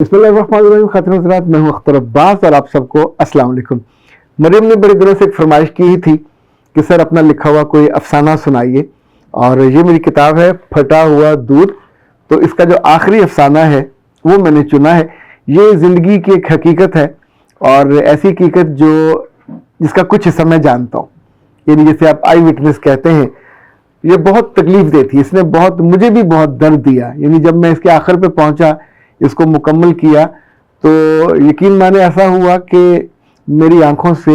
बिस्मिल्लाहिर्रहमानिर्रहीम। खातिन हज़रात, मैं हूं अख्तर अब्बास और आप सबको अस्सलाम वालेकुम। मरियम ने बड़े दिनों से एक फरमाइश की ही थी कि सर अपना लिखा हुआ कोई अफसाना सुनाइए, और ये मेरी किताब है फटा हुआ दूध। तो इसका जो आखिरी अफसाना है वो मैंने चुना है। ये ज़िंदगी की एक हकीकत है, और ऐसी हकीकत जिसका कुछ हिस्सा मैं जानता हूँ, यानी जैसे आप आई विटनेस कहते हैं। ये बहुत तकलीफ दे थी, इसने मुझे भी बहुत दर्द दिया। यानी जब मैं इसके आखिर पे पहुंचा, इसको मुकम्मल किया, तो यकीन माने ऐसा हुआ कि मेरी आंखों से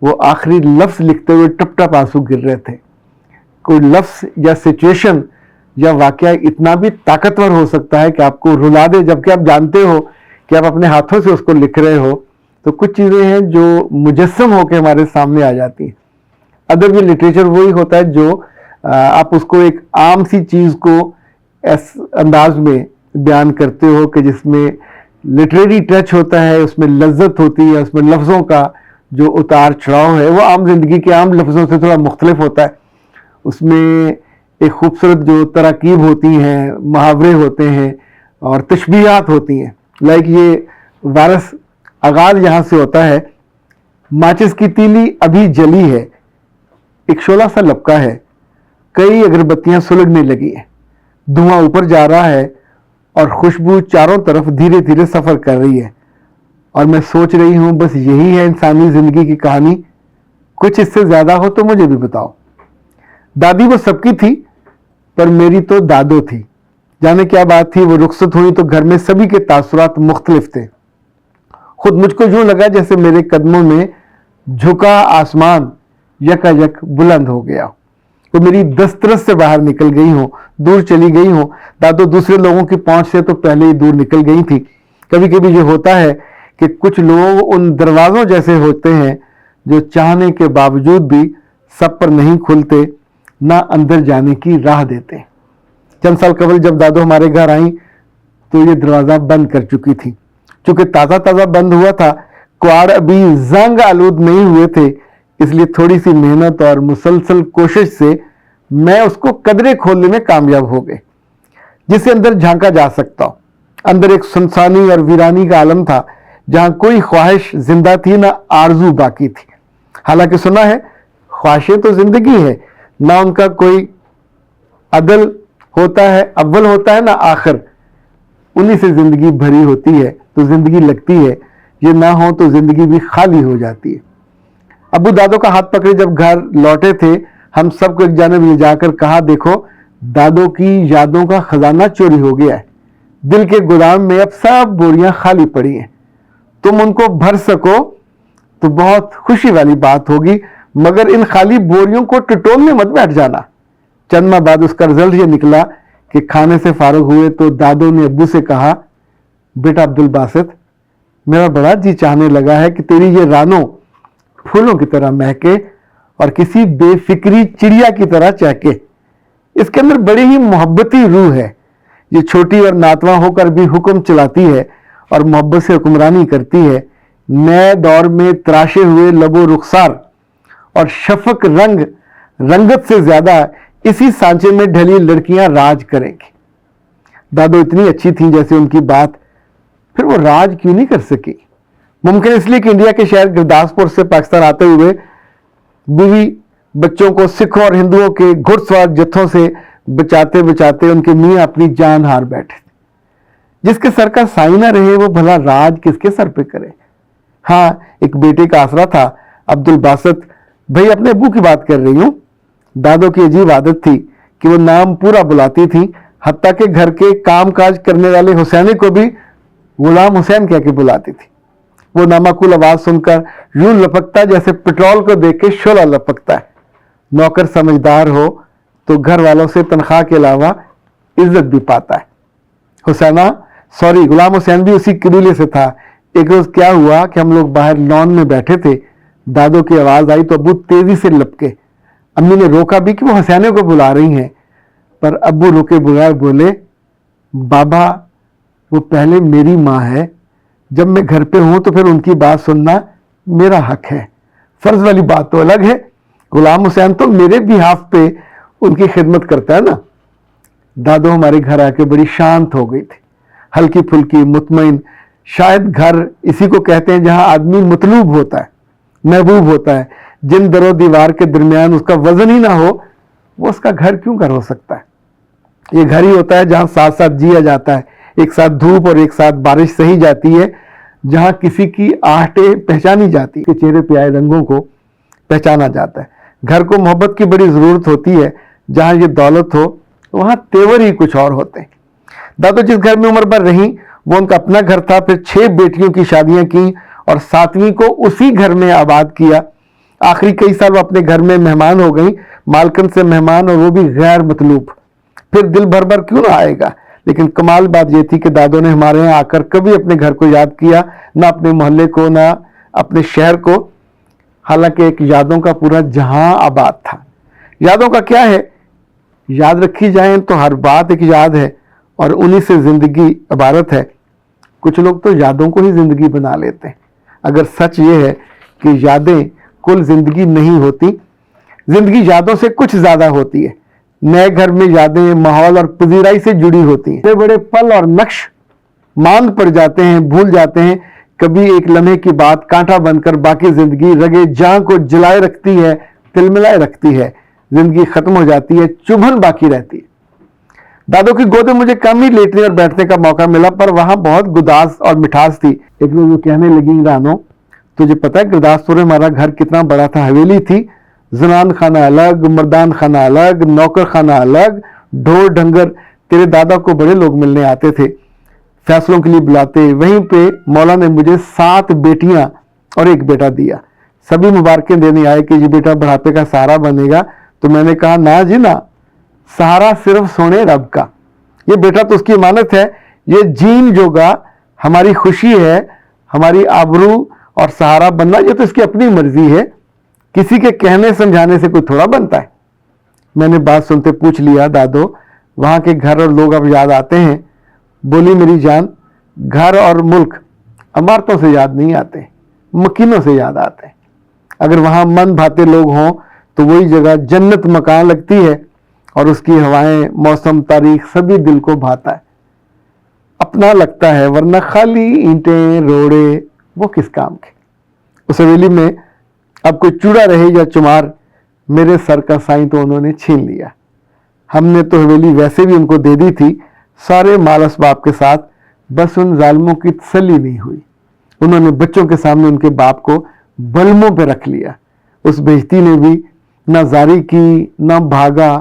वो आखिरी लफ्ज़ लिखते हुए टप टप आंसू गिर रहे थे। कोई लफ्ज़ या सिचुएशन या वाकया इतना भी ताकतवर हो सकता है कि आपको रुला दे, जबकि आप जानते हो कि आप अपने हाथों से उसको लिख रहे हो। तो कुछ चीज़ें हैं जो मुजस्सम होकर हमारे सामने आ जाती हैं। अदब या लिटरेचर वही होता है जो आप उसको एक आम सी चीज़ को इस अंदाज में बयान करते हो कि जिसमें लिटरेरी टच होता है, उसमें लज्जत होती है, उसमें लफ्ज़ों का जो उतार चढ़ाव है वो आम जिंदगी के आम लफ्ज़ों से थोड़ा मुख्तलिफ होता है। उसमें एक खूबसूरत जो तराकीब होती हैं, मुहावरे होते हैं और तशबीहात होती हैं। लाइक ये वारस आगाज यहाँ से होता है। माचिस की तीली अभी जली है, एक शोला सा लपका है, कई अगरबत्तियां सुलगने लगी हैं, धुआं ऊपर जा रहा है और खुशबू चारों तरफ धीरे धीरे सफर कर रही है। और मैं सोच रही हूं बस यही है इंसानी जिंदगी की कहानी, कुछ इससे ज्यादा हो तो मुझे भी बताओ। दादी वो सबकी थी, पर मेरी तो दादो थी। जाने क्या बात थी, वो रुखसत हुई तो घर में सभी के तासुरात मुख्तलिफ थे। खुद मुझको यूं लगा जैसे मेरे कदमों में झुका आसमान यकायक बुलंद हो गया, तो मेरी दस्तरस से बाहर निकल गई हूँ, दूर चली गई हूँ। दादो दूसरे लोगों की पहुंच से तो पहले ही दूर निकल गई थी। कभी कभी ये होता है कि कुछ लोग उन दरवाजों जैसे होते हैं जो चाहने के बावजूद भी सब पर नहीं खुलते, ना अंदर जाने की राह देते। चंद साल कबल जब दादो हमारे घर आई तो ये दरवाजा बंद कर चुकी थी। चूंकि ताज़ा ताज़ा बंद हुआ था, क्वाड़ अभी जंग आलूद नहीं हुए थे, इसलिए थोड़ी सी मेहनत और मुसलसल कोशिश से मैं उसको कदरे खोलने में कामयाब हो गए, जिससे अंदर झांका जा सकता हो। अंदर एक सुनसानी और वीरानी का आलम था, जहां कोई ख्वाहिश जिंदा थी ना आरजू बाकी थी। हालांकि सुना है ख्वाहिशें तो जिंदगी है, ना उनका कोई अदल होता है, अव्वल होता है ना आखिर, उन्हीं से जिंदगी भरी होती है तो जिंदगी लगती है, ये ना हो तो जिंदगी भी खाली हो जाती है। अबू दादो का हाथ पकड़े जब घर लौटे थे, हम सबको एक जानिब ले जाकर कहा, देखो दादो की यादों का खजाना चोरी हो गया है। दिल के गोदाम में अब सब बोरियां खाली पड़ी हैं, तुम उनको भर सको तो बहुत खुशी वाली बात होगी, मगर इन खाली बोरियों को टटोलने मत बैठ जाना। चंद माह बाद उसका रिजल्ट ये निकला कि खाने से फारुग हुए तो दादो ने अब्बू से कहा, बेटा अब्दुल बासित, मेरा बड़ा जी चाहने लगा है कि तेरी ये रानों फूलों की तरह महके और किसी बेफिक्री चिड़िया की तरह चहके। इसके अंदर बड़ी ही मोहब्बती रूह है, ये छोटी और नातवा होकर भी हुक्म चलाती है और मोहब्बत से हुक्मरानी करती है। नए दौर में तराशे हुए लबो रुखसार और शफक रंगत से ज्यादा इसी सांचे में ढली लड़कियां राज करेंगी। दादो इतनी अच्छी थी जैसे उनकी बात, फिर वो राज क्यों नहीं कर सकी? मुमकिन इसलिए कि इंडिया के शहर गुरदासपुर से पाकिस्तान आते हुए बीवी बच्चों को सिखों और हिंदुओं के घुड़सवार जत्थों से बचाते बचाते उनके मियां अपनी जान हार बैठे। जिसके सर का साई ना रहे वो भला राज किसके सर पे करे? हाँ, एक बेटे का आसरा था, अब्दुल बासित भाई। अपने अब्बू की बात कर रही हूँ। दादो की अजीब आदत थी कि वो नाम पूरा बुलाती थी, हत्ता के घर के काम काज करने वाले हुसैनी को भी गुलाम हुसैन कह के बुलाती थी। वो नामाकुल आवाज सुनकर यूं लपकता जैसे पेट्रोल को देख के शोला लपकता है। नौकर समझदार हो तो घर वालों से तनख्वाह के अलावा इज्जत भी पाता है। गुलाम हुसैन भी उसी कबीले से था। एक रोज क्या हुआ कि हम लोग बाहर लॉन में बैठे थे, दादो की आवाज आई तो अब्बू तेजी से लपके। अम्मी ने रोका भी कि वो हुसैने को बुला रही हैं, पर अब्बू रुके बगैर बोले, बाबा वो पहले मेरी माँ है, जब मैं घर पे हूं तो फिर उनकी बात सुनना मेरा हक है। फर्ज वाली बात तो अलग है, गुलाम हुसैन तो मेरे बिहाफ पे उनकी खिदमत करता है ना। दादो हमारे घर आके बड़ी शांत हो गई थी, हल्की फुल्की मुतमईन, شاید گھر اسی کو کہتے ہیں جہاں آدمی مطلوب ہوتا ہے, محبوب ہوتا ہے. جن در و دیوار کے درمیان اس کا وزن ہی نہ ہو, وہ اس کا گھر کیوں گھر ہو سکتا ہے؟ یہ گھر ہی ہوتا ہے جہاں ساتھ ساتھ جیا جاتا ہے, ایک ساتھ دھوپ اور ایک ساتھ بارش سہی جاتی ہے, جہاں کسی کی آہٹیں پہچانی جاتی ہے, چہرے پہ آئے رنگوں کو پہچانا جاتا ہے. گھر کو محبت کی بڑی ضرورت ہوتی ہے. جہاں یہ دولت ہو وہاں تیور ہی کچھ اور ہوتے ہیں. دادو جس گھر میں عمر بھر رہی وہ ان کا اپنا گھر تھا. پھر 6 بیٹیوں کی شادیاں کی اور 7ویں کو اسی گھر میں آباد کیا. آخری کئی سال وہ اپنے گھر میں مہمان ہو گئی, مالکن سے مہمان, اور وہ بھی غیر مطلوب. پھر دل بھر بھر کیوں نہ آئے گا. لیکن کمال بات یہ تھی کہ دادو نے ہمارے یہاں آ کر کبھی اپنے گھر کو یاد کیا, نہ اپنے محلے کو, نہ اپنے شہر کو. حالانکہ ایک یادوں کا پورا جہاں آباد تھا. یادوں کا کیا ہے, یاد رکھی جائیں تو ہر بات ایک یاد ہے, اور انہی سے زندگی عبارت ہے. کچھ لوگ تو یادوں کو ہی زندگی بنا لیتے ہیں. اگر سچ یہ ہے کہ یادیں کل زندگی نہیں ہوتی, زندگی یادوں سے کچھ زیادہ ہوتی ہے. نئے گھر میں یادیں ماحول اور پذیرائی سے جڑی ہوتی ہیں. بڑے بڑے پل اور نقش ماند پڑ جاتے ہیں, بھول جاتے ہیں. کبھی ایک لمحے کی بات کانٹا بن کر باقی زندگی رگے جاں کو جلائے رکھتی ہے, تلملائے رکھتی ہے. زندگی ختم ہو جاتی ہے, چبھن باقی رہتی ہے. دادو کی گود میں مجھے کم ہی لیٹنے اور بیٹھنے کا موقع ملا, پر وہاں بہت گداز اور مٹھاس تھی. ایک روز وہ کہنے لگی, رانو تجھے پتا ہے گرداسپور میں ہمارا گھر کتنا بڑا تھا. حویلی تھی, زنان خانہ الگ, مردان خانہ الگ, نوکر خانہ الگ, ڈھور ڈھنگر. تیرے دادا کو بڑے لوگ ملنے آتے تھے, فیصلوں کے لیے بلاتے. وہیں پہ مولا نے مجھے 7 بیٹیاں اور ایک بیٹا دیا. سبھی مبارکیں دینے آئے کہ یہ بیٹا بڑھاپے کا سہارا بنے گا. تو میں نے کہا, نہ جی نہ, سہارا صرف سونے رب کا. یہ بیٹا تو اس کی امانت ہے. یہ جین جوگا ہماری خوشی ہے, ہماری آبرو اور سہارا بننا یہ تو اس کی اپنی مرضی ہے. کسی کے کہنے سمجھانے سے کوئی تھوڑا بنتا ہے. میں نے بات سنتے پوچھ لیا, دادو وہاں کے گھر اور لوگ اب یاد آتے ہیں؟ بولی, میری جان, گھر اور ملک عمارتوں سے یاد نہیں آتے, مکینوں سے یاد آتے ہیں. اگر وہاں من بھاتے لوگ ہوں تو وہی جگہ جنت مکان لگتی ہے, اور اس کی ہوائیں, موسم, تاریخ سبھی دل کو بھاتا ہے, اپنا لگتا ہے. ورنہ خالی اینٹیں روڑے وہ کس کام کے. اس حویلی میں اب کوئی چوڑا رہے یا چمار, میرے سر کا سائیں تو انہوں نے چھین لیا. ہم نے تو حویلی ویسے بھی ان کو دے دی تھی, سارے مال اسباب کے ساتھ. بس ان ظالموں کی تسلی نہیں ہوئی. انہوں نے بچوں کے سامنے ان کے باپ کو بلموں پہ رکھ لیا. اس بیشتی نے بھی نہ زاری کی نہ بھاگا,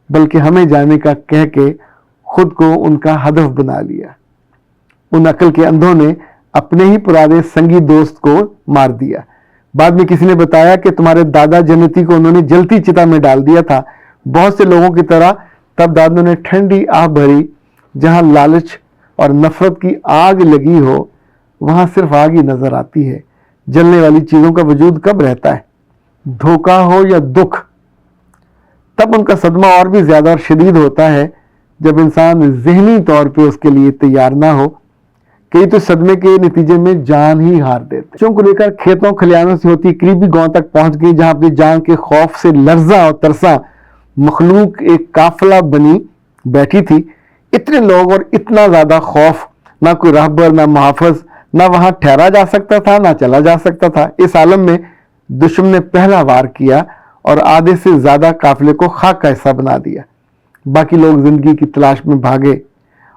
بلکہ ہمیں جانے کا کہہ کے خود کو ان کا ہدف بنا لیا. ان عقل کے اندھوں نے اپنے ہی پرانے سنگی دوست کو مار دیا. بعد میں کسی نے بتایا کہ تمہارے دادا جنتی کو انہوں نے جلتی چتا میں ڈال دیا تھا. بہت سے لوگوں کی طرح تب دادوں نے ٹھنڈی آہ بھری. جہاں لالچ اور نفرت کی آگ لگی ہو وہاں صرف آگ ہی نظر آتی ہے. جلنے والی چیزوں کا وجود کب رہتا ہے؟ دھوکہ ہو یا دکھ. تب ان کا صدمہ اور بھی زیادہ اور شدید ہوتا ہے جب انسان ذہنی طور پہ اس کے لیے تیار نہ ہو. کئی تو صدمے کے نتیجے میں جان ہی ہار دیتے. بچوں کو لے کر کھیتوں کھلیانوں سے ہوتی قریبی گاؤں تک پہنچ گئی, جہاں اپنی جان کے خوف سے لرزاں اور ترساں مخلوق ایک قافلہ بنی بیٹھی تھی. اتنے لوگ اور اتنا زیادہ خوف, نہ کوئی راہبر نہ محافظ, نہ وہاں ٹھہرا جا سکتا تھا نہ چلا جا سکتا تھا. اس عالم میں دشمن نے پہلا وار کیا اور آدھے سے زیادہ قافلے کو خاک کا حصہ بنا دیا. باقی لوگ زندگی کی تلاش میں بھاگے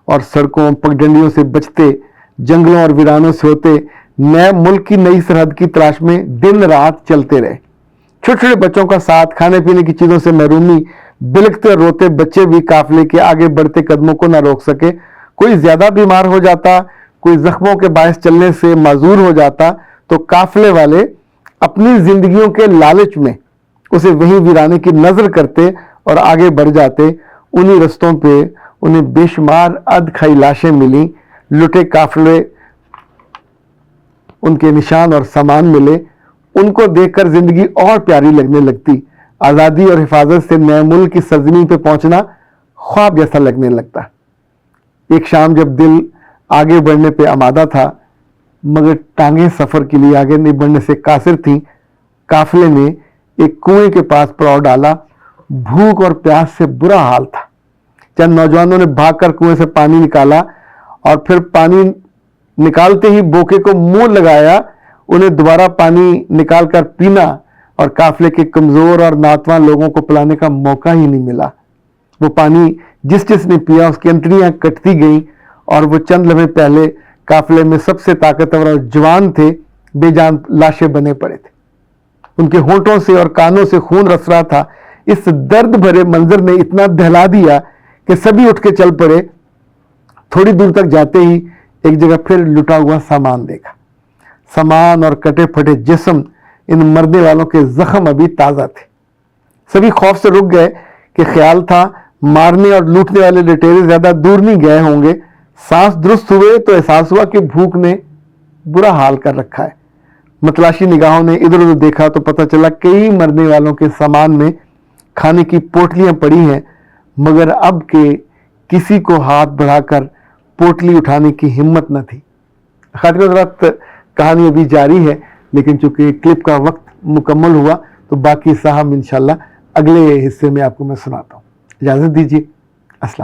اور سڑکوں پگڈنڈیوں سے بچتے, جنگلوں اور ویرانوں سے ہوتے نئے ملک کی نئی سرحد کی تلاش میں دن رات چلتے رہے. چھوٹے چھوٹے بچوں کا ساتھ, کھانے پینے کی چیزوں سے محرومی, بلکتے اور روتے بچے بھی قافلے کے آگے بڑھتے قدموں کو نہ روک سکے. کوئی زیادہ بیمار ہو جاتا, کوئی زخموں کے باعث چلنے سے معذور ہو جاتا, تو قافلے والے اپنی زندگیوں کے لالچ میں اسے وہیں ویرانے کی نظر کرتے اور آگے بڑھ جاتے. انہی رستوں پہ انہیں بے شمار ادکھائی لاشیں ملی. لٹے قافلے, ان کے نشان اور سامان ملے. ان کو دیکھ کر زندگی اور پیاری لگنے لگتی. آزادی اور حفاظت سے نئے ملک کی سرزمین پہ پہنچنا خواب جیسا لگنے لگتا. ایک شام جب دل آگے بڑھنے پہ آمادہ تھا مگر ٹانگیں سفر کے لیے آگے نہیں بڑھنے سے قاصر تھیں, قافلے نے ایک کنویں کے پاس پڑاؤ ڈالا. بھوک اور پیاس سے برا حال تھا. چند نوجوانوں نے بھاگ کر کنویں سے پانی نکالا اور پھر پانی निकालते ही बोके को मुंह लगाया, उन्हें दोबारा पानी निकाल कर पीना और काफिले के कमजोर और नातवान लोगों को पिलाने का मौका ही नहीं मिला। वो पानी जिस जिसने पिया उसकी अंतड़ियां कटती गईं और वो चंद लम्हे पहले काफिले में सबसे ताकतवर और जवान थे, बेजान लाशें बने पड़े थे। उनके होंठों से और कानों से खून रस रहा था। इस दर्द भरे मंजर ने इतना दहला दिया कि सभी उठ के चल पड़े। थोड़ी दूर तक जाते ही एक जगह फिर लुटा हुआ सामान देखा। सामान और कटे फटे जिस्म, इन मरने वालों के जख्म अभी ताजा थे। सभी खौफ से रुक गए कि ख्याल था मारने और लूटने वाले लुटेरे ज्यादा दूर नहीं गए होंगे। सांस दुरुस्त हुए तो एहसास हुआ कि भूख ने बुरा हाल कर रखा है। मतलाशी निगाहों ने इधर उधर देखा तो पता चला कई मरने वालों के सामान में खाने की पोटलियां पड़ी हैं, मगर अब के किसी को हाथ बढ़ाकर पोटली उठाने की हिम्मत न थी। खातिन हज़रात, कहानी अभी जारी है, लेकिन चूंकि क्लिप का वक्त मुकम्मल हुआ तो बाकी साहब इंशाल्लाह अगले हिस्से में आपको मैं सुनाता हूँ। इजाज़त दीजिए। अस्सलाम।